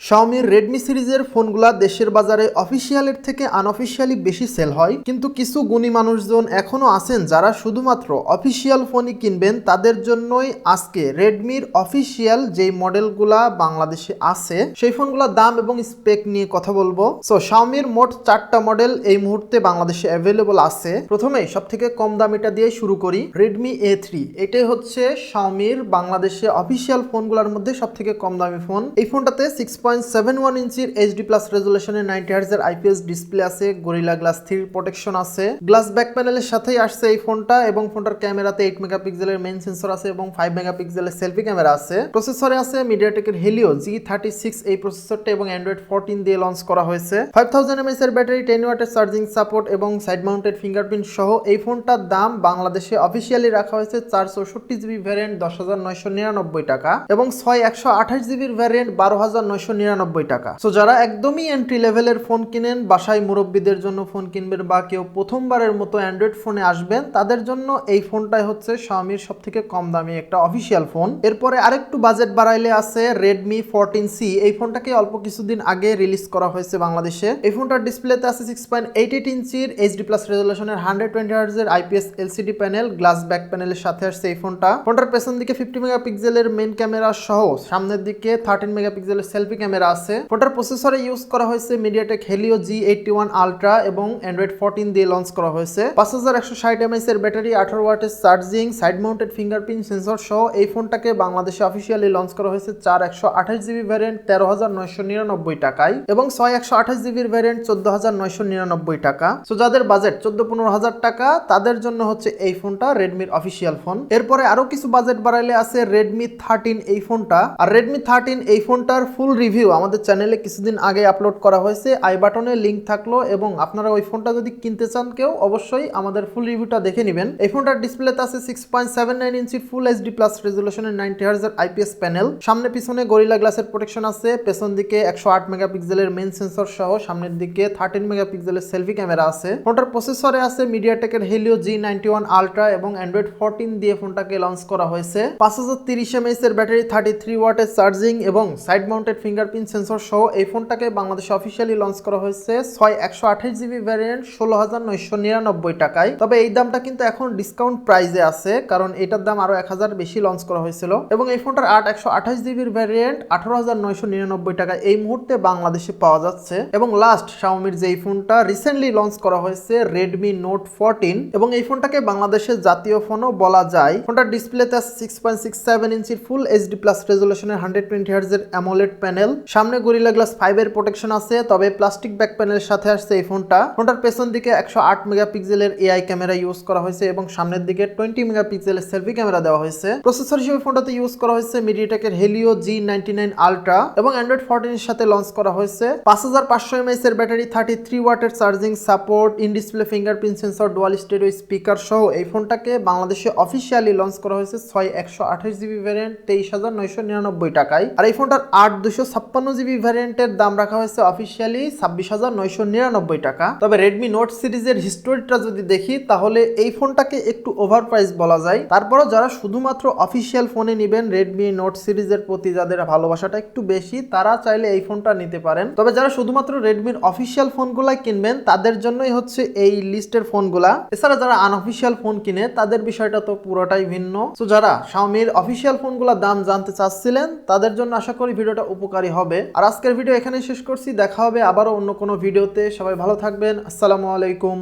Xiaomi Redmi সিরিজের ফোনগুলা দেশের বাজারে অফিসিয়ালের থেকে আনঅফিসিয়ালি বেশি সেল হয়, কিন্তু কিছু গুণী মানুষজন এখনো আছেন যারা শুধুমাত্র অফিসিয়াল ফোনই কিনবেন। তাদের জন্যই আজকে রেডমির অফিসিয়াল যেই মডেলগুলা বাংলাদেশে আছে সেই ফোনগুলোর দাম এবং স্পেক নিয়ে কথা বলবো। সো Xiaomiর মোট 4টা মডেল এই মুহূর্তে বাংলাদেশে অ্যাভেলেবল আছে। প্রথমেই সব থেকে কম দামিটা দিয়ে শুরু করি, Redmi A3। এটাই হচ্ছে Xiaomiর বাংলাদেশে অফিসিয়াল ফোনগুলোর মধ্যে সব থেকে কম দামি ফোন। এই ফোনটাতে 6.71 ইঞ্চির HD প্লাস রেজুলেশনের 90 হার্টজের IPS ডিসপ্লে আছে, গরিলা গ্লাস 3 প্রোটেকশন আছে, গ্লাস ব্যাক প্যানেলের সাথেই আসছে এই ফোনটা। এবং ফোনটার ক্যামেরাতে 8 মেগাপিক্সেলের মেইন সেন্সর আছে এবং 5 মেগাপিক্সেলের সেলফি ক্যামেরা আছে। প্রসেসরে আছে মিডিয়াটেকের Helio G36 এই প্রসেসরটা এবং Android 14 দিয়ে লঞ্চ করা হয়েছে। 5000 mAh এর ব্যাটারি, 10 ওয়াটের চার্জিং সাপোর্ট এবং সাইড মাউন্টেড ফিঙ্গারপ্রিন্ট সহ এই ফোনটার দাম বাংলাদেশে অফিসিয়ালি রাখা হয়েছে 464GB ভ্যারিয়েন্ট 10,999 টাকা এবং 6128GB ভ্যারিয়েন্ট 12,999 টাকা। সো যারা একদমই এন্ট্রি লেভেলের ফোন কিনেন, বাসায় মুরব্বীদের জন্য ফোন কিনবেন বা কেউ প্রথমবারের মতো অ্যান্ড্রয়েড ফোনে আসবেন, তাদের জন্য এই ফোনটাই হচ্ছে Xiaomiর সব থেকে কম দামি একটা অফিসিয়াল ফোন। এরপরে আরেকটু বাজেট বাড়াইলে আছে Redmi 14C। এই ফোনটাকে অল্প কিছুদিন আগে রিলিজ করা হয়েছে বাংলাদেশে। এই ফোনটার ডিসপ্লেতে আছে 6.88 ইঞ্চির HD প্লাস রেজুলেশনের 120 hertz IPS LCD panel, glass back প্যানেলের সাথে আসছে এই ফোনটা। ফোনটার পেছন দিকে 50 মেগাপিক্সেলের মেইন ক্যামেরা সহ সামনের দিকে 13 মেগাপিক্সেলের সেলফি ক্যামেরা আছে। ফোনটার প্রসেসরে ইউজ করা হয়েছে মিডিয়াটেক Helio G81 Ultra এবং Android 14 দিয়ে লঞ্চ করা হয়েছে। 5160 mAh এর ব্যাটারি, 18 ওয়াটের charging, side mounted fingerprint sensor সহ এই ফোনটাকে বাংলাদেশে অফিসিয়ালি লঞ্চ করা হয়েছে 4128GB ভ্যারিয়েন্ট 13,999 টাকায় এবং 6128GB ভ্যারিয়েন্ট 14,999 টাকা। সো যাদের বাজেট 14-15 হাজার টাকা, তাদের জন্য হচ্ছে এই ফোনটা রেডমির অফিসিয়াল ফোন। এরপরে আরো কিছু বাজেট বাড়াইলে আছে Redmi 13 এই ফোনটা। আর Redmi 13 এই ফোনটার ফুল রিভিউ আমাদের চ্যানেলে কিছুদিন আগে আপলোড করা হয়েছে, আই বাটনে লিংক থাকলো এবং আপনারা ওই ফোনটা যদি কিনতে চান কেউ, অবশ্যই আমাদের ফুল রিভিউটা দেখে নেবেন। এই ফোনটার ডিসপ্লেতে আছে 6.79 ইঞ্চির ফুল HD প্লাস রেজুলেশনের 90 হার্টজের IPS প্যানেল, সামনে পিছনে গরিলা গ্লাসের প্রোটেকশন আছে, পেছন দিকে 108 মেগাপিক্সেলের মেইন সেন্সর সহ সামনের দিকে 13 মেগাপিক্সেলের সেলফি ক্যামেরা আছে। ফোনটার প্রসেসরে আছে মিডিয়াটেকের Helio G91 Ultra এবং Android 14 দিয়ে ফোনটাকে লঞ্চ করা হয়েছে। 5030 mAh এর ব্যাটারি, 33 ওয়াটের চার্জিং এবং সাইড মাউন্টেড ফিঙ্গারপ্রিন্ট সেন্সর সহ এই ফোনটাকে বাংলাদেশে অফিসিয়ালি লঞ্চ করা হয়েছে 6128GB ভ্যারিয়েন্ট 16,999 টাকায়। তবে এই দামটা কিন্তু এখন ডিসকাউন্ট প্রাইসে আছে, কারণ এটার দাম আরো 1000 বেশি লঞ্চ করা হয়েছিল। এবং এই ফোনটার 128GB ভ্যারিয়েন্ট 18,999 টাকায় এই মুহূর্তে বাংলাদেশে পাওয়া যাচ্ছে। এবং লাস্ট Xiaomiর যে এই ফোনটা রিসেন্টলি লঞ্চ করা হয়েছে Redmi Note 14, এবং এই ফোনটাকে বাংলাদেশের জাতীয় ফোনও বলা যায়। ফোনটার ডিসপ্লেতে আছে 6.67 ইঞ্চির ফুল HD প্লাস রেজুলেশনের 120 হার্টজের অ্যামোলেড প্যানেল, সামনে গরিলা গ্লাস 5 এর প্রোটেকশন আছে, তবে প্লাস্টিক ব্যাক প্যানেলের সাথে আসছে এই ফোনটা। ফোনটার পেছন দিকে 108 মেগাপিক্সেলের AI ক্যামেরা ইউজ করা হয়েছে এবং সামনের দিকে 20 মেগাপিক্সেলের সেলফি ক্যামেরা দেওয়া হয়েছে। প্রসেসর হিসেবে ফোনটাতে ইউজ করা হয়েছে মিডিয়াটেকের Helio G99 Ultra এবং Android 14 এর সাথে লঞ্চ করা হয়েছে। 5500 mAh এর ব্যাটারি, 33 ওয়াটের charging support, in display fingerprint sensor, dual stereo speaker সহ এই ফোনটাকে বাংলাদেশে অফিসিয়ালি লঞ্চ করা হয়েছে 6128GB ভ্যারিয়েন্ট 23,999 টাকায়। আর এই ফোনটার 8256GB ভ্যারিয়েন্টের দাম রাখা হয়েছে অফিসিয়ালি 26,999 টাকা। তবে Redmi Note সিরিজের হিস্টোরিটা যদি দেখি, তাহলে এই ফোনটাকে একটু ওভার প্রাইস বলা যায়। তারপরও যারা শুধুমাত্র অফিসিয়াল ফোনে নেবেন, Redmi Note সিরিজের প্রতি যাদের ভালোবাসাটা একটু বেশি, তারা চাইলে এই ফোনটা নিতে পারেন। তবে যারা শুধুমাত্র রেডমির অফিসিয়াল ফোনগুলাই কিনবেন, তাদের জন্যই হচ্ছে এই লিস্টের ফোনগুলা। এছাড়া যারা আনঅফিসিয়াল ফোন কিনে, তাদের বিষয়টা তো পুরোটাই ভিন্ন। তো যারা Xiaomiর অফিসিয়াল ফোনগুলোর দাম জানতে চাচ্ছিলেন, তাদের জন্য আশা করি ভিডিওটা উপকারী হবে। আর আজকের ভিডিও এখানেই শেষ করছি, দেখা হবে আবারও অন্য কোনো ভিডিওতে। সবাই ভালো থাকবেন। আসসালামু আলাইকুম।